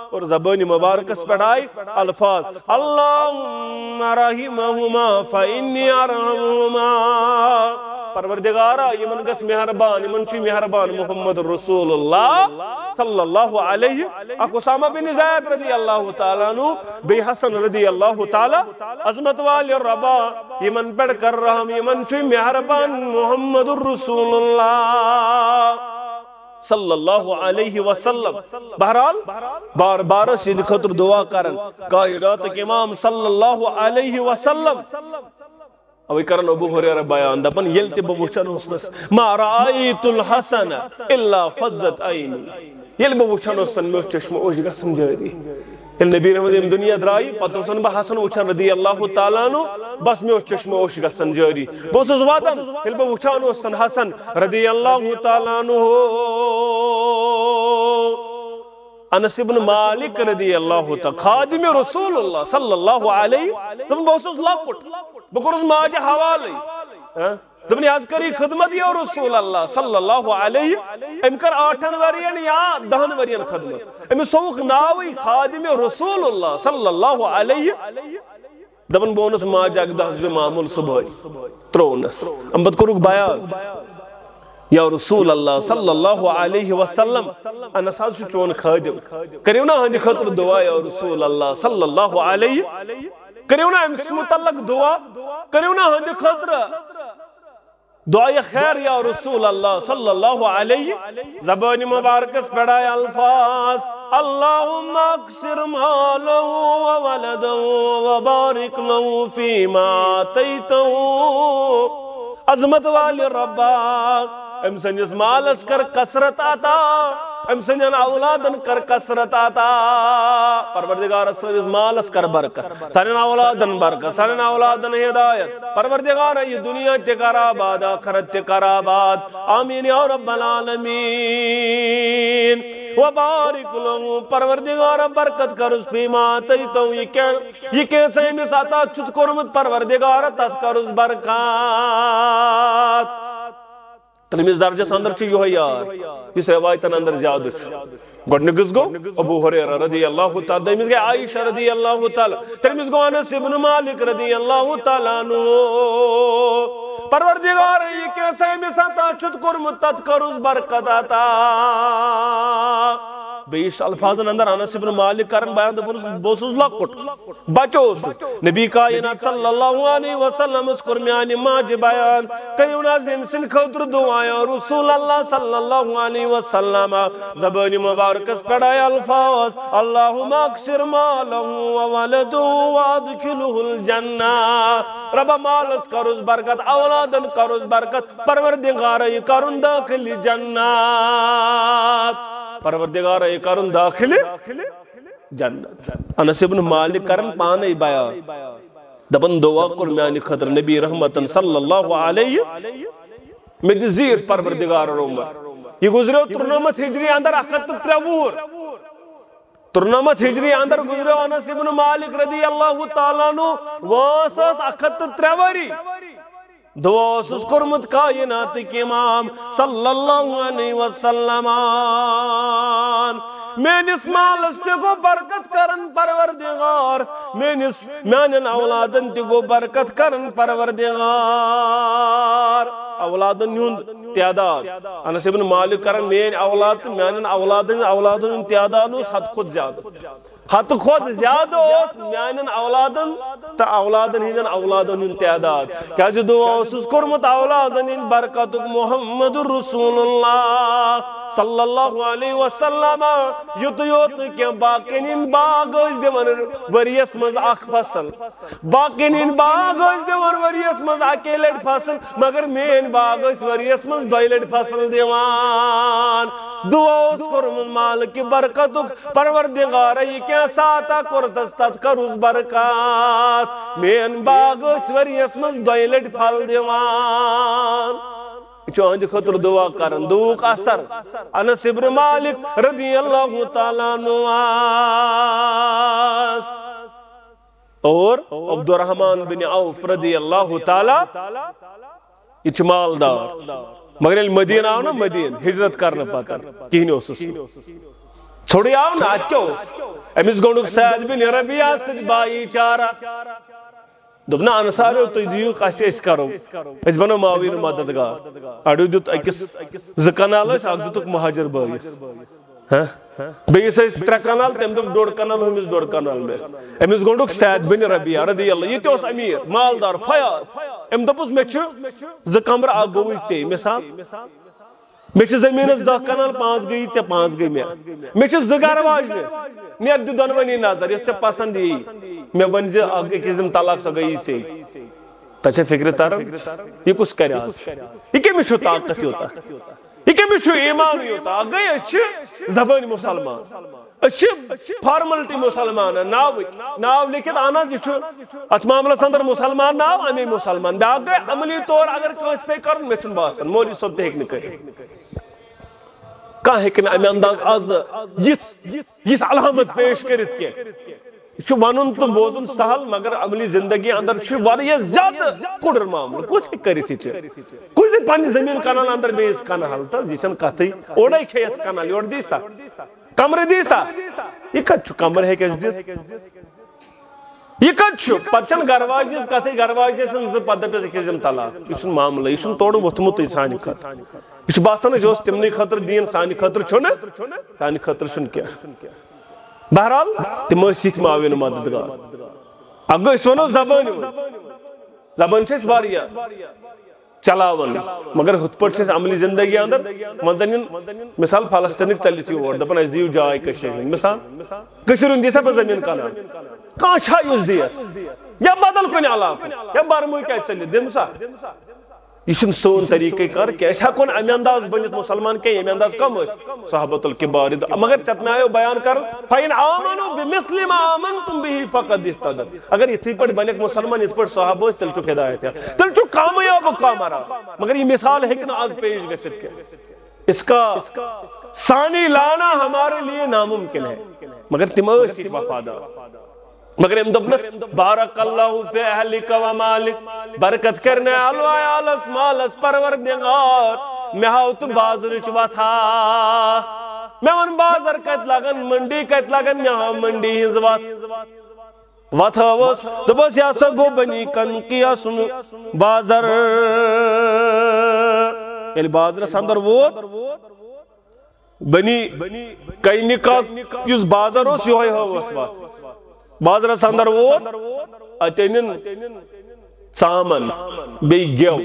اور زبانی مبارکس پر آئی الفاظ اللہم رحمہما فإنی ارحمہما پروردگارا یمن گس مہربان یمن چی مہربان محمد رسول اللہ صلی اللہ علیہ اکو اسامہ بن زید رضی اللہ تعالیٰ عنہ بی حسن رضی اللہ تعالیٰ عظمت والی ربا یمن پڑھ کر رحم یمن چی مہربان محمد رسول اللہ صلی اللہ علیہ وسلم بہرحال بار بار سید خطر دعا کرن کائنات کے امام صلی اللہ علیہ وسلم اوی کرن ابو ہریرہ بیان دپن یلتی بوچھن حسنس ما رأیت الحسن الا فضت عینی یل بوچھن حسن میں چشم اوش گسم جاری نبی رحمت دنیا درائی پتہ حسن با حسن وچھن رضی اللہ تعالیٰ عنہ بس میں چشم اوش گسن جاری بوسس واتن یل بوچھن حسن حسن رضی اللہ تعالیٰ عنہ انس بن مالک رضی اللہ تعالیٰ خادم رسول اللہ صلی اللہ علیہ تم بوسس لپٹ بکرز ماجہ حوالی دبنی حض کری خدمت یا رسول اللہ صلی اللہ علیہ ام کر 8 ورین یا 10 ورین خدمت ام سوک ناوی خادم رسول اللہ صلی اللہ علیہ دبن بونس ماجہ اگدہ حضب معمول صبح ترونس ام بد کروک بیان یا رسول اللہ صلی اللہ علیہ وسلم انس حض چون خادم کریونا ہندی خطر دعا یا رسول اللہ صلی اللہ علیہ کریونا امس متعلق دعا کریونا ہندی خطر دعای خیر یا رسول اللہ صلی اللہ علیہ زبانی مبارکس پڑھائے الفاظ اللہم اکثر مالہ وولدہ وبارک لہو فیما آتیتہ عظمت والی ربا ام سنس مالس کر کثرت عطا ام سنین اولادن کر کثرت عطا پروردگار سنس مالس کر برکت سنین اولادن برکت سنین اولادن ہدایت پروردگار یہ دنیا تے کر آباد آخرت تے کر آباد آمین یا رب العالمین وبارک لہم پروردگار برکت کر اس پیما تیتو یہ کیسے میں ساتا چھت کرمت پروردگار تس کر اس برکات ترمیز درجس اندر چھو یہ یار اس روایتن اندر زیادہ چھو گوڑنگز گو ابو حریرہ رضی اللہ تعالی دمیز گئے عائشہ رضی اللہ تعالی ترمیز گو انس ابن مالک رضی اللہ تعالی عنہ پروردگار یہ کیسے میں ساتا چھت کرمت تس کر اس برکت آتا بیش الفاظن اندر انس ابن مالک کرن بیان بوسوز لکٹ بچوس نبی کائنات صلی اللہ علیہ وسلم اس قرمیانی ماج بیان کریو نازم سن خطر دعایا رسول اللہ صلی اللہ علیہ وسلم زبانی مبارکس پڑھائے الفاظ اللہم اکسر مالہو وولدو وادکلہ الجنہ رب مالس کروز برکت اولادن کروز برکت پروردگار یہ کرن داخل جنات پروردگار یہ کرن داخل جنت انس ابن مالک کرن پانے بیان دبن دعا کر میانی خطر نبی رحمتن صلی اللہ علیہ میں زیر پروردگار عمر یہ گزرے ترنمت ہجری اندر اخت تریور ترنمت ہجری اندر گزرے انس ابن مالک رضی اللہ تعالیٰ نو واسس اخت تریوری دعا سس کرمت کائنات کی امام صلی اللہ علیہ وسلم مینس مالس تے گو برکت کرن پروردگار میانن اولادن تے گو برکت کرن پروردگار اولادن یون تعداد انس ابن مالک کرن مین اولاد میانن اولادن تعداد اس حد خود زیادہ حد خود زیادہ اس میانن اولادن تا اولادن ہندن اولادن تعداد کیا جو دعا اس کرمت اولادن ان برکت محمد رسول اللہ صلی اللہ علیہ وسلم یوت کیا باقین ان باغ اس دیوان وریس مز اخ فصل باقین ان باغ اس دیوان وریس مز اکیلٹ فصل مگر مین باغ اس وریس مز دویلٹ فصل دیوان دعا اس کرمت مال کی برکت پروردگار یہ کیا ساتا کرتستت کروز برکات مین باغ اس وریس مز دویلٹ پھل دیوان چوہند خطر دعا کرن دوک اثر انس ابن مالک رضی اللہ تعالیٰ نواز اور عبد الرحمن بن عوف رضی اللہ تعالیٰ یہ چمالدار مگر مدینہ آو نا مدین ہجرت کرنا پاتا کہنے ہو سس چھوڑی آو نا آج کیا ہو امیز گونڈک سید بن ربیہ سج بائی چارہ دبنا انصاریو تو دیو کاسی اس کرو اس بنا معاوین مددگار اڑیو دیت اکس زکنال اس اگ دیتوک مہاجر بائیس بیس اس ترہ کنال تیم دم ڈوڑ کنال ہمیز ڈوڑ کنال میں امیز گونڈک سید بن ربیہ رضی اللہ یہ تیوس امیر مالدار فیاض ام دپوس میں چھو زکمر آگوی چے مثال میں چھو زمینس 10 کنال 5 گئی چے 5 گئی میں چھو زگار واج میں نیت دی دونونی نظر یہ چھو پسند ہی میں ونجے آگے کس دم طلاق سا گئی چے تچھے فکر تارم یہ کس کرے آس یہ کہ میں چھو طاقت ہوتا یہ کہ میں چھو ایمان ہوتا آگے اچھے زبانی مسلمان اچھے فارملٹی مسلمان ناو لیکن آنا جی چھو اتمام لسندر مسلمان ناو امی مسلمان بے آگے عملی طور اگر کوئی پہ کرن میں چھن باسن مولی صبح ایک نکرے کہاں ہے کہ امی انداز آز یہ علامت پیش کرت کے چھو ونن تو بوزن سہل مگر عملی زندگی اندر چھو واریہ زیادہ کڑر معاملہ کچھ ہی کری تھی چھے کچھ دن پانی زمین کنال اندر بیس کنال حالتا زیچن کہتے ہی اوڑائی کھیس کنال اوڑ دیسا کمر دیسا یہ کچھ کمر ہے کس دیت یہ کچھ پچھن گرواجیس کہتے ہی گرواجیس انزر پدہ پیسے کسیم طلاق یہ معاملہ یہ توڑ وطمت سانی خطر یہ باسانا جو تمنی خطر دین سانی خطر چھونا سانی خطر چھن کیا بہرحال تم سیت معاون مددگار اگو اس ونو زبان چھس واریہ چلاون مگر ہت پٹ چھس عملی زندگی اندر منزنین مثال فلسطینک چلیتی اور دپن اس دیو جائے کشیر مثال کشیرون دیسا پر زمین کانا کان چھائی اس دیس یا بدل کنی علاق یا بارموی کیا چلی دے مثال یہ سون طریقہ کار کہ اس ہکون امی انداز بنت مسلمان کے امی انداز کم اس صحابت الکبار مگر چتنا آئیو بیان کر فَإِنْ آمَنُوا بِمِثْلِ مَا آمَنْتُمْ بِهِ فَقَدْ اهْتَدَوْا اگر اتھی پڑھ بنک مسلمان اتھی پڑھ صحابہ اس تل چک ہدایت ہے تل چک کامیاب و کامرا مگر یہ مثال ہے کہ آج پیش گشت کے اس کا ثانی لانا ہمارے لیے ناممکن ہے مگر تمہیں اس وفادار مگر امدبنس بارک اللہ فی اہلک و مالک برکت کرنے آلو آیالس مالس پروردگار میں ہاؤت بازر چوا تھا میں ان بازر کت لگن منڈی کت لگن یہاں منڈی ہزوات واتھاوس دبس یا سگو بنی کنقیہ سن بازر یعنی بازر سندر ووت بنی کئی نکا یوز بازر ہو سیوئی ہو وسوات بازر سندر ووت اتنین سامن بی گیو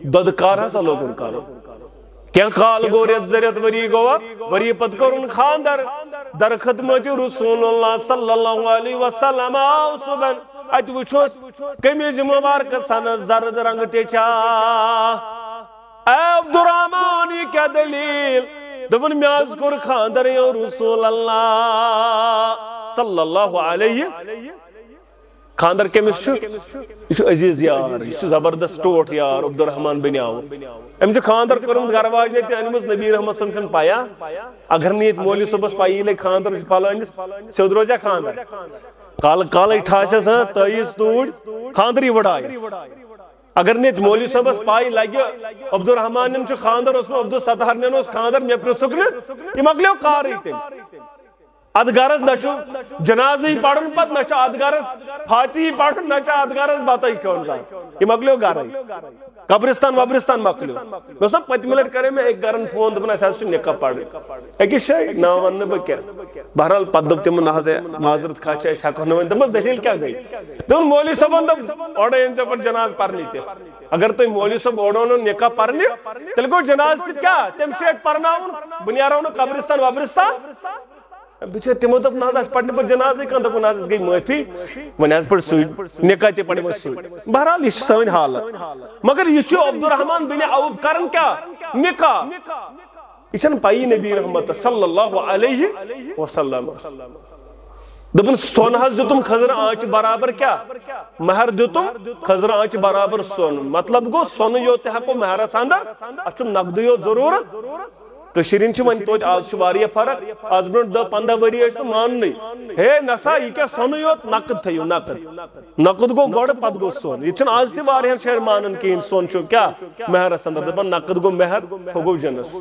دودکار ہسا لوگن کارو کیا کال گو ریت زریت وری گوا وری پت کرن خاندر در خدمت رسول اللہ صلی اللہ علیہ وسلم آو صبح ات وچھوس کمیز مبارک سن زرد رنگ ٹیچا اے عبدالرحمن یہ کیا دلیل دبن میاز کر خاندر یا رسول اللہ صلی اللہ علیہ خاندر کمیس چھو یہ عزیز یار یہ زبردست ٹوٹ یار عبدالرحمن بنیاو ام جو خاندر کرم گرواج نیتی انمس نبی رحمت صلی اللہ علیہ وسلم پایا اگر نیت مولی صبح پائی لے خاندر پالانس سود روزہ خاندر کال اٹھاسس تائیس توڑ خاندری وڑائیس اگر نیت مولی صبح پائی لگی عبدالرحمن نم چھو خاندر اس میں عبدالستار نے اس خاندر میں اپنے سکنے یہ مگلیو کار رہی تھی ادگارس نچو جنازی پڑھن پت نچو ادگارس فاتحی پڑھن نچو ادگارس باتائی کون جائے یہ مگلیو گا رہی قبرستان وبرستان مکلیو میں اس نے 5 منٹ کرے میں ایک گرن فون دبنا ایسا سے نکا پڑھ ایک شئی ناوان نبا کیا بہرحال پت دب تیمون نحضے معذرت کھاچا ایسا کھونا ہوئی دمس دلیل کیا گئی دون مولی صاحب دب اوڑے انسے پر جناز پڑھنی تھے اگر تو مولی صاحب اوڑوں نکا پڑھنی تلکو جناز تھی کیا تیم سے ایک پڑھنا ہوں بنیارہ قبرستان وبرستان بچے تیمو دب نازاز پڑھنے پر جنازے کان دب نازاز گئی معافی ونیاز پر سوئی نکاح تے پڑھنے پر سوئی بہرحال یہ سوین حالت مگر یہ چھو عبدالرحمن بن عوف کرن کیا نکاح اسن پائی نبی رحمت صلی اللہ علیہ وسلم دبن سون حض دیتم خضر آنچ برابر کیا مہر دیتم خضر آنچ برابر سون مطلب گو سون یوتے ہیں کو مہر ساندر اچھم نقد یوت ضرورت کشیرین چھ من توج آز شواری فرق آز برن 10-15 وری ایسا مان نہیں ہے نسا یہ کیا سونو یوت نقد تھیو نقد گو گوڑ پت گو سون یہ چن آز تی واری شہر مانن کی ان سون چھو کیا مہر سندر دبن نقد گو مہر ہو گو جنس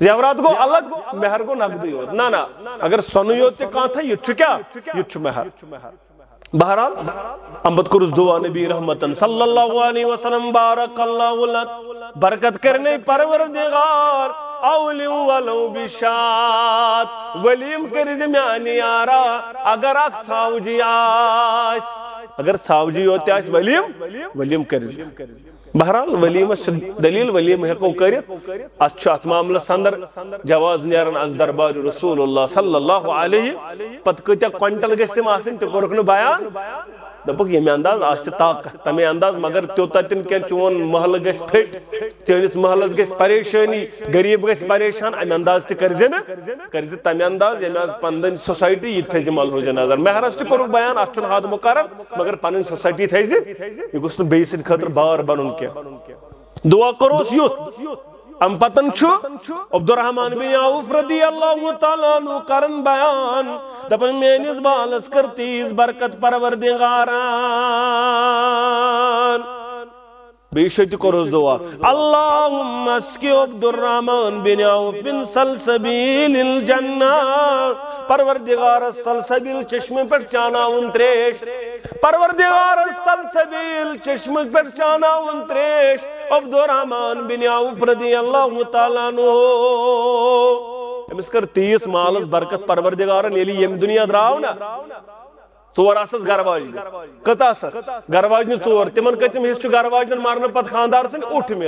زیورات گو الگ مہر گو نقد یوت نا اگر سونو یوت تی کان تھا یہ چھو کیا یہ چھو مہر بہرحال امبت کرس دعا نبی رحمتن صلی اللہ علیہ وسلم بارک اللہ لت برکت کرنے پروردگار اولیو ولو بشات ولیم کرد میانی آرا اگر اک ساوجی آس اگر ساوجی ہوتے آس ولیم کرد بہرحال ولیم دلیل ولیم ہے کو کرد اچھا اتمامل سندر جواز نیرن از دربار رسول اللہ صلی اللہ علیہ پت کتیا کوئنٹل گسیم آسن تو کرکن بیان دپک یہ میں انداز آسے طاقت تمہیں انداز مگر تیوتا تن کیا چون محل گیس پھٹ چونس محل گیس پریشانی غریب گیس پریشان امی انداز تی کرزے نا کرزے تمہیں انداز یہ میں پندن سوسائٹی یہ تھے جمال روزے نظر میں ہر ہستی کرو بیان اچھن ہاد مقرر مگر پندن سوسائٹی تھے جی یہ گسن بیسن خطر بار بنن کیا دعا کرو سیوت ام پتن چھو عبدالرحمن بن عوف رضی اللہ تعالیٰ عنہ کرن بیان دپن مینیز بالس کرتیز برکت پروردگاران بیشتی کروز دعا اللہم اسکی عبدالرحمن بن عوف بن سلسبیل الجنہ پروردگار سلسبیل چشم پر چانا تریش پروردگار سلسبیل چشم پر چانا تریش عبدالرحمن بن عوف رضی اللہ تعالیٰ عنہ امس کر 30 مالس برکت پروردگارن یلی یم دنیا دراؤنا ژور آسس گرواج کت آسس گرواج ژور تمن کتم حص گرواج مارن پت خاندار سن اوٹھم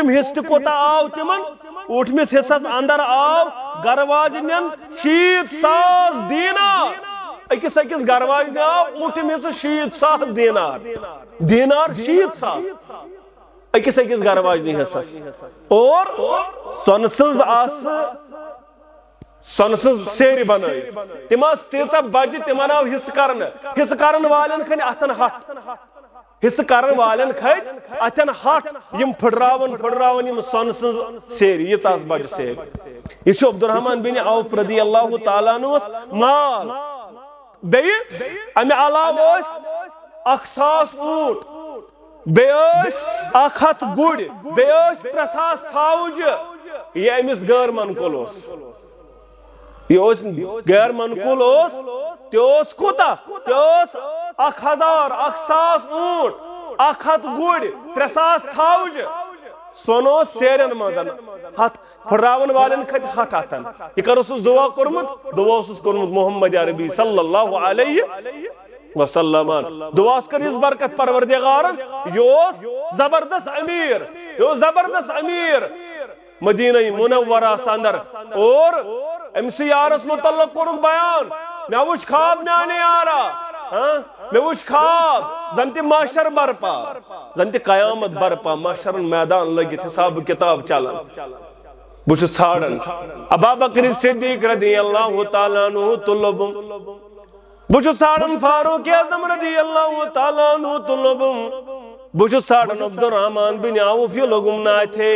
حص تہ کوتا آو تمن اوٹھمس حصس اندر آو گرواج 60,000 دینار اکس گرواج آو اوٹھم حص 60,000 دینار 60,000 اکس گھر واجنی حصس اور سون سن سیر بن تم تیزہ بجہ تم آو حصہ کرن والن کھن اتن ہٹ حصہ کرن والن کھت اتن ہٹ یم پھڑراون یم سون سن سیر یہ بجہ سیر یہ عبدالرحمن بن عوف رضی اللہ تعالیٰ عنہ مال بیٚیہِ امہ علاوہ 1000 اونٹ بیٚیہِ 100 گُرۍ بیٚیہِ 300 ژھاوجہِ یہ امس غیر منقول یہ غیر منقول تس کوتاہ 1000 اونٹ 100 گُرۍ 300 ژھاوجہِ سونو سیرن مزن ہتھ پھراون والن کھت ہتھ اتن یہ کر دعا کورمت محمد عربی صلی اللہ علیہ وسلم دعا کر اس برکت پروردگارن یہ زبردست امیر مدینہ منورہ اندر اور امسی یارس متعلق کورک بیان میں وچ خواب میانے یارا میں وچ خواب زنتی معاشر برپا زنتی قیامت برپا معاشر میدان لگت حساب کتاب چلن بچ ژھانڈن ابا بکر صدیق رضی اللہ تعالیٰ عنہ طلبم بچ ژھانڈن فاروق اعظم رضی اللہ تعالیٰ عنہ طلبم بچ ژھانڈن عبدالرحمن بن عوف یہ لوگم ناتھے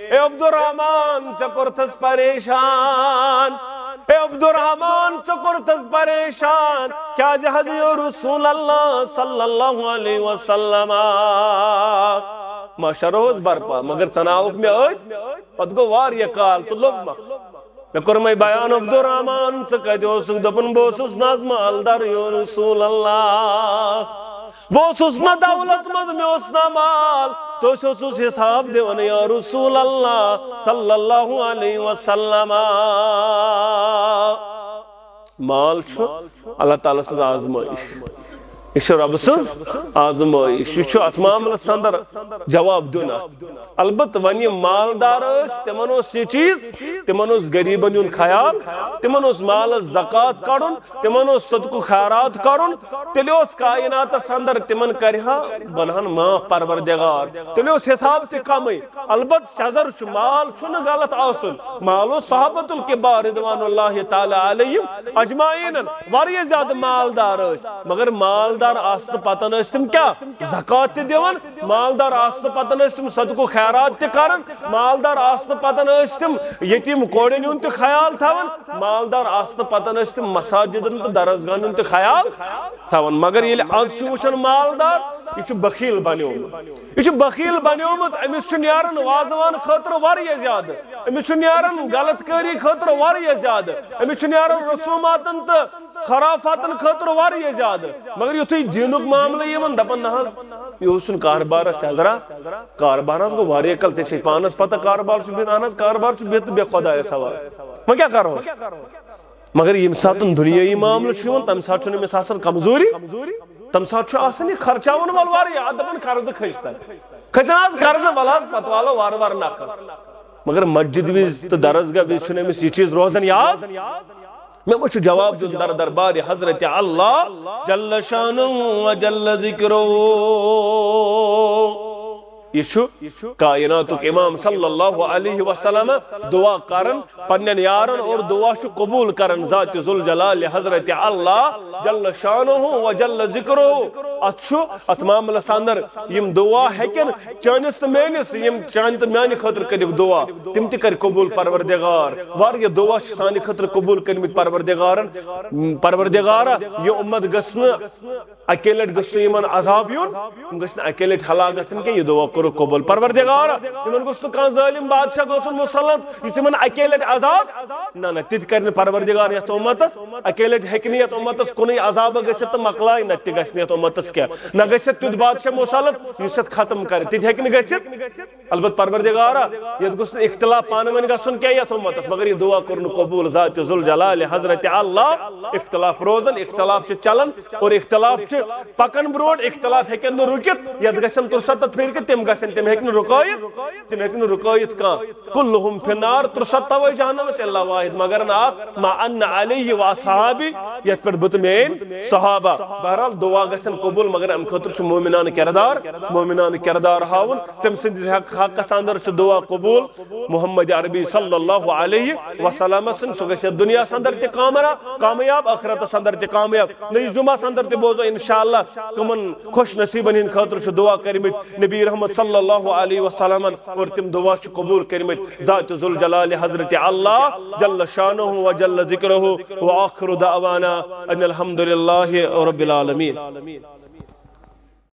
اے عبدالرحمن چکرتس پریشان اے عبدالرحمن چکرتس پریشان کیا جہد رسول اللہ صلی اللہ علیہ وسلم معاشر ہوز برپا مگر چناوک میں آئیت پت گو واریا کال تو لب میں کرمائی بیان عبدالرحمن چکت یوسک دپن بوسس نظم الدر یا رسول اللہ بوسس نا دولت مند میں اسنا مال تو سوسس حساب دیون یا رسول اللہ صلی اللہ علیہ وسلم مال چھو اللہ تعالیٰ سے آزمائش یہ رب سز آزمائش یہ ات معاملس اندر جواب دینا البتہ ون مالدار تمن یہ چیز تمن غریبن ہند خیال تمن مالس زکات کڑن تمن صدقہ خیرات کرن تیل کائناتس اندر تمن کرہا بنہن معاف پروردگار تیل حساب تہ کم البتہ سزر مال چھن غلط آسن مالو صحابت الکبار رضوان اللہ تعالی علیہم اجمعین واریاہ زیادہ مالدار مگر مالدار آسن پتن تم کیا زکات دیون مالدار آسن پتن تم صدقہ خیرات تہ کرن مالدار آسن پتن تم یتیم کوڑن ہند تہ خیال تھاون مالدار آسن پتن تم مساجدن تہ درسگاہن ہند تہ خیال تھاون مگر یل آز وچھن مالدار یہ بخیل بنیومت امس نیران وازوان خاطر واریاہ زیادہ امس نیران غلط کاری خاطر واریاہ زیادہ امس نیران رسوماتن تہ خرافاتن خاطر واریاہ زیادہ مگر یتھے دینک معاملہ یمن دپن نہ یہ کاربار سیزرا کاربار گو واریاہ کل ے پانس پتہ کاربار اہن کاربار بہت بے خدا سوال وہ کیا کرو مگر یم سات دنیائی معاملہ تم سات امس آسان کمزوری تم سات یہ خرچاون وول واریاہ دپن قرض کھجتن قرض ولحظ پتہ والو وار وار نقل مگر مسجد وز تو درسگاہ وز امس یہ چیز روزان یاد میں وہ جواب دن در دربار حضرت اللہ جل شانہ و جل ذکرہ یہ کائنات امام صلی اللہ علیہ وسلم دعا کرن پنن یارن اور دعا قبول کرن ذات ذوالجلال حضرت اللہ جل شانہ و جل ذکرہ ات معاملس اندر یم دعا ہیکن چانس تو میانس یم چان تو میانہ خاطر کرو دعا تم تہ کر قبول پروردگار واریاہ دعا سانہ خاطر قبول کرمت پروردگارا یہ امت گژھن اکے لٹ گژھن یمن عذاب یون گژھن اکے لٹ ہلاک گژھن کہ یہ دعا کرو قبول پروردگارا یمن گوٚژھ نہٕ کانٛہہ ظٲلم بادشاہ گژھُن مُسلط یُس یمن اکے لٹ عذاب نہ تِتہِ کرِ نہٕ پروردگار یتھ امتس اکے لٹ ہیٚکہِ نہٕ یتھ امتس کُنُے عذاب گٔژھِتھ تہٕ مۄکلایہِ نہ تہِ گژھِ نہٕ یتھ امتس کینٛہہ نہ گژھِ تیُتھ بادشاہ مُسلط یُس یتھ ختم کرِ تِتہِ ہیٚکہِ نہٕ گٔژھِتھ البتہ پروردگارا یتھ گوٚژھ نہٕ اختلاف پانہٕ ؤنۍ گژھُن کینٛہہ یتھ امتس مگر یہ دعا کوٚر نہٕ قبول ذات ذوالجلال حضرت اللہ اختلاف روزن اختلاف چھ چلن اور اختلاف چھ پکن بروٹ اختلاف ہیکن نہ رکت یت گژھن 73 پھر کہ تم گژھن تم ہیکن رکایت کان کلہم فی النار 73 جہنم الا واحد مگر نا ما ان علیہ واصحابی یت پر بت مین صحابہ بہرحال دعا گژھن قبول مگر ام خاطر مومنان کردار ہاون تم سندس حقس اندر دعا قبول محمد عربی صلی اللہ علیہ وسلم سن سہ گھس دنیا اندر تہ کامیاب آخرتس اندر تہ کامیاب نئیس جمعہ اندر تہ بوزو انشاءاللہ کمن خوش نصیبن ہند خاطر دعا کرمت نبی رحمت صلی اللہ علیہ وسلم اور تم دعا قبول کرمت ذات ذوالجلال حضرت اللہ جل شانہ و جل ذکرہ و آخر دعوانا ان الحمد للہ رب العالمین.